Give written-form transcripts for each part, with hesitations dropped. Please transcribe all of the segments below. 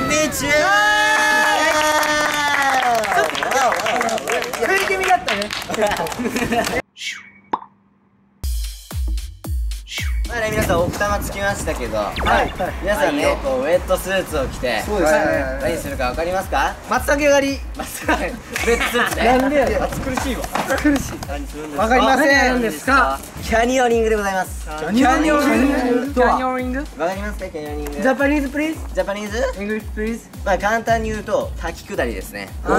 ビーチュー。食い気味だったね。まあね、皆さん奥多摩着きましたけど、皆さんね、こうウェットスーツを着て、何するかわかりますか？松茸狩り。ウェットスーツね。なんでやねん。暑苦しいわ。暑苦しい。何するんですか？わかりません。何ですか？キャニオニングでございます。キャニオニング。キャニオニング。わかりますか？キャニオニング。ジャパニーズプリーズ。ジャパニーズ？イングリッシュプリーズ。まあ簡単に言うと滝下りですね。おー、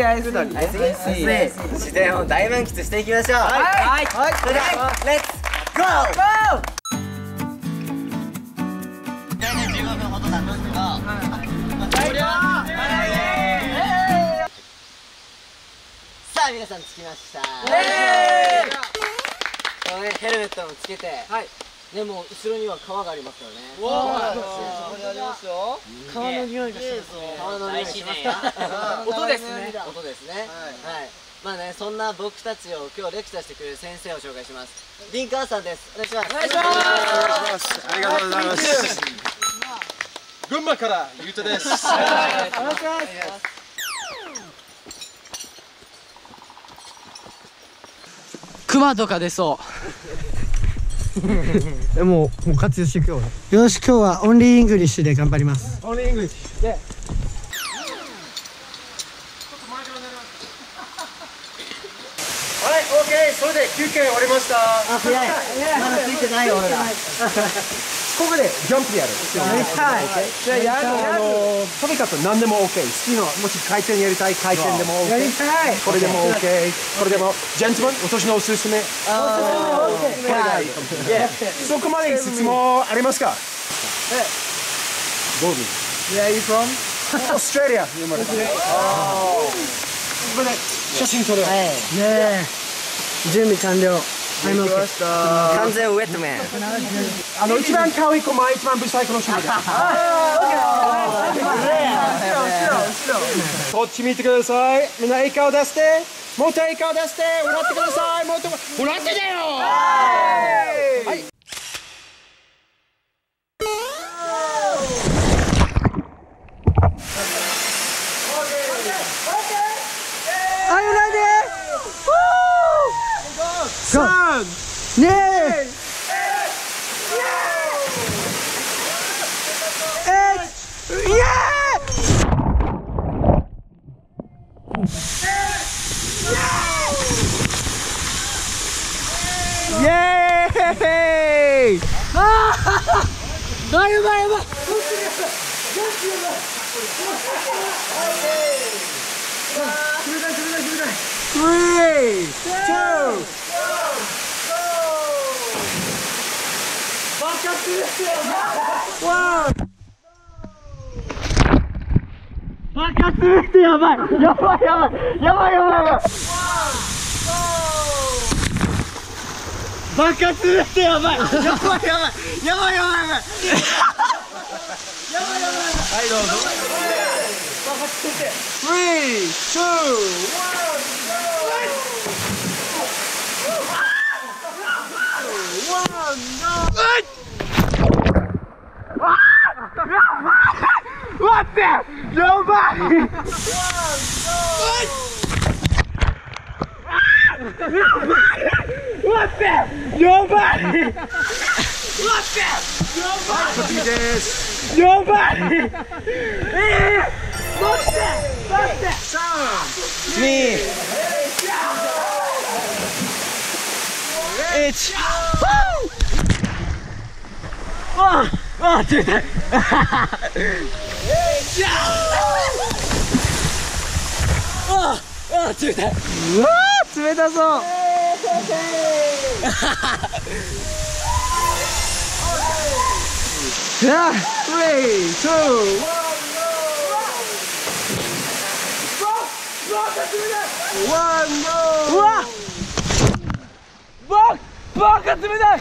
アイス下り。自然を大満喫していきましょう。はい。それではレッツゴー。大体15分ほどなんですけど、さあ皆さん着きました。ヘルメットもつけて、でも後ろには川がありますからね。川の匂いがしますね。川の匂いしますか？音ですね。音ですね。はい。まあね、そんな僕たちを今日レクチャーしてくれる先生を紹介します。リンカーさんです。お願いします。お願いします。ありがとうございます。群馬からゆうたです。お願いします。クマとか出そう。もう活用していくよ。よし、今日はオンリーイングリッシュで頑張ります。オンリーイングリッシュ。はい、オーケー。それで休憩終わりました。あ、早い。まだついてないよ俺ら。ここでジャンプやる。はい。じゃあとにかく何でも OK。好きな、もし回転やりたい回転でも OK。やりたい。これでも OK。これでも、ジェントマン、私のおすすめ。そこまで質問ありますか？どうぞ。Where are you from? オーストラリア。ここで写真撮る。ねえ。準備完了。完全ウェットメン。一番可愛い子も一番ブサイクの人で。こっち見てください。みんな笑顔出して。もっと笑顔出して。笑ってください。もっと笑ってだよ。はい。Are you ready? Go! ねえ！イエーイ！イエーイ！ああ、やばいやばい。3、2、1。爆発ってやばい。やばい。爆発ってやばい。はいどうぞ。爆発って。3、2、1。待って、やばい。待ってやばい。やばい。待って。3、2、1。あ、冷たい。冷たい。うわー、冷たそう。3、2、1。うわ、バカ冷たい。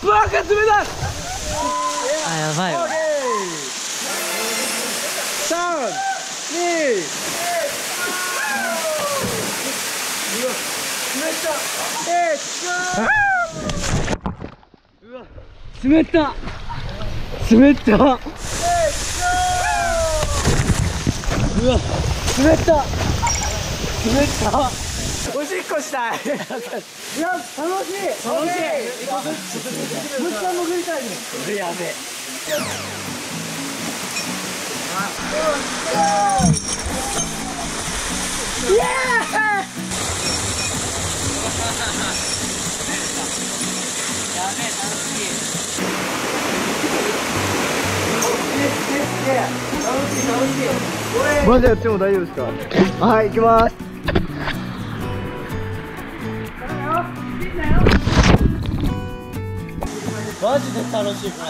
バカ冷たい。あ、やばいわ。3、2、1。滑った。滑った。うわ、滑った。滑った。おしっこしたい。いや、楽しい。楽しい。もう一回潜りたいね。これやべえ。イエーイ。マジでやっても大丈夫ですか？はい、行きます。マジで楽しいこれ。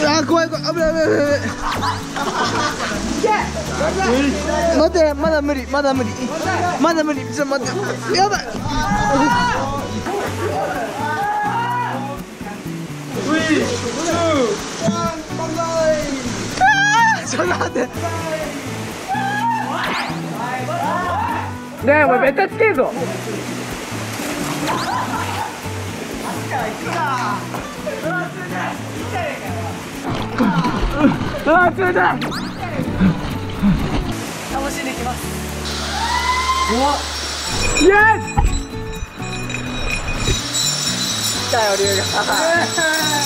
あ、怖い怖い、危ない危ない危ない。待って、まだ無理、まだ無理、まだ無理、ちょっと待って、やばい。ちょっと待って。ねえ、お前めっちゃつけんぞ。ああ、冷たい。楽しんでいきます。イエス。来たよ、龍が。来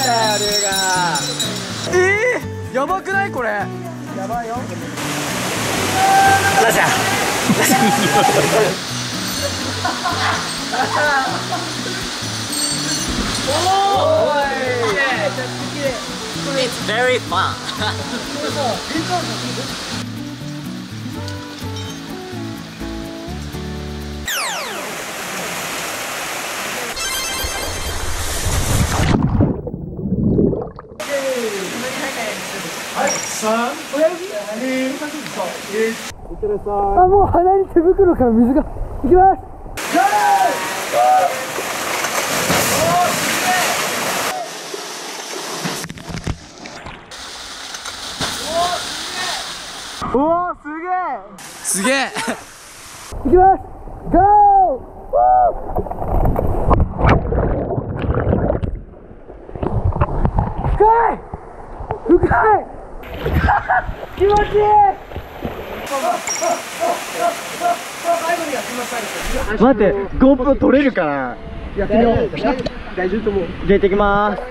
たよ、龍が。やばくないこれ。やばいよ。ラジャー。It's very fun. あ、もう鼻に手袋から水がいきます。おお、すげえ。すげえ。いきます。ゴー。深い。深い。気持ちいい。待って、GoPro 撮れるかな。やってみよう。大丈夫と思う。じゃあ行ってきまーす。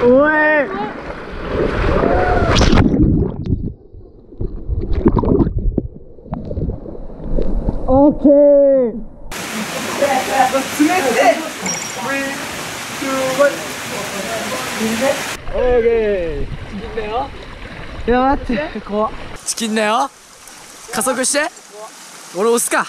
おい。オッケー。冷て。オーケー。いや待って、怖っ。チキンだよ。加速して。俺押すか。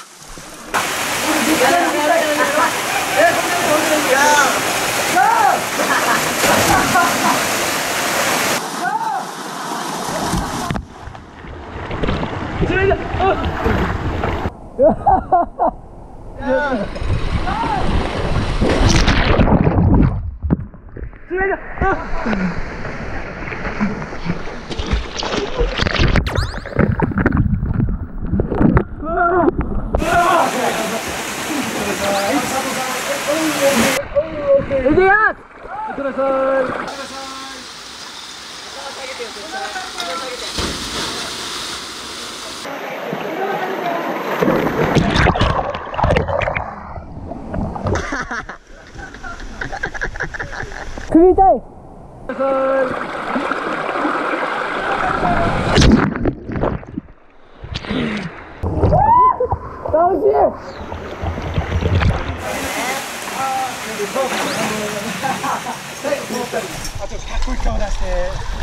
首痛い。楽しい。あとかっこいい顔出して。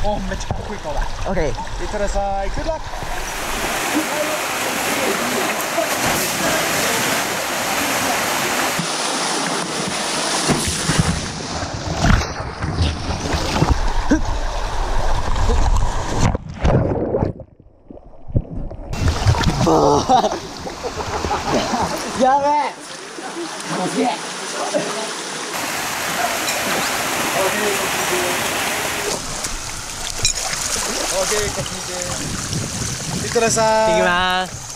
お、めっちゃかっこいい顔だ。オッケー。いってらっしゃい。Good luck。いってらっしゃい。行きます。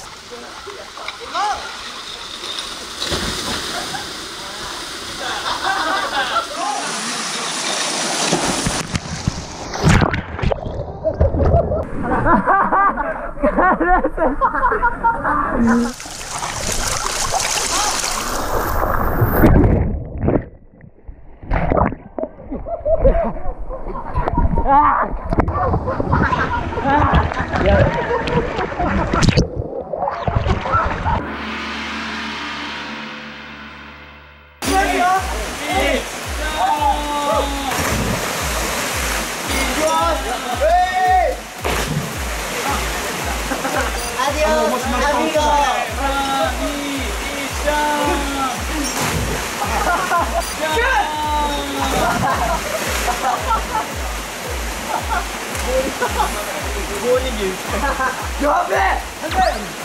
やべえ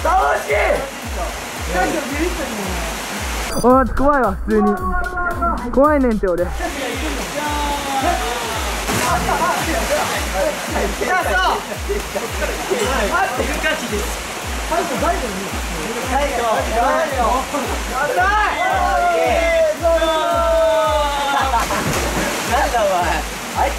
楽しい。あー怖いわ、普通に怖いねんって俺。なんだお前。あいつ。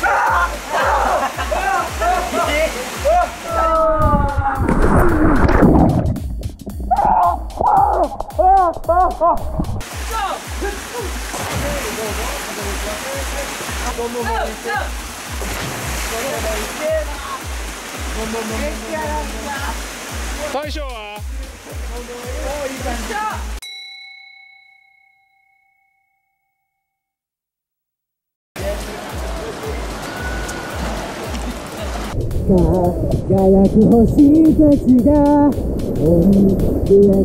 大将は輝く星たちが上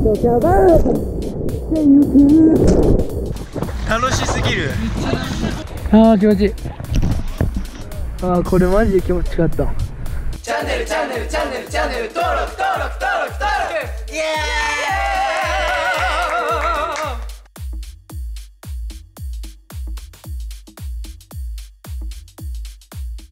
と変わってゆく。楽しすぎる。ああ気持ちいい。ああこれマジで気持ちよかった。チャンネル登録イエーイ。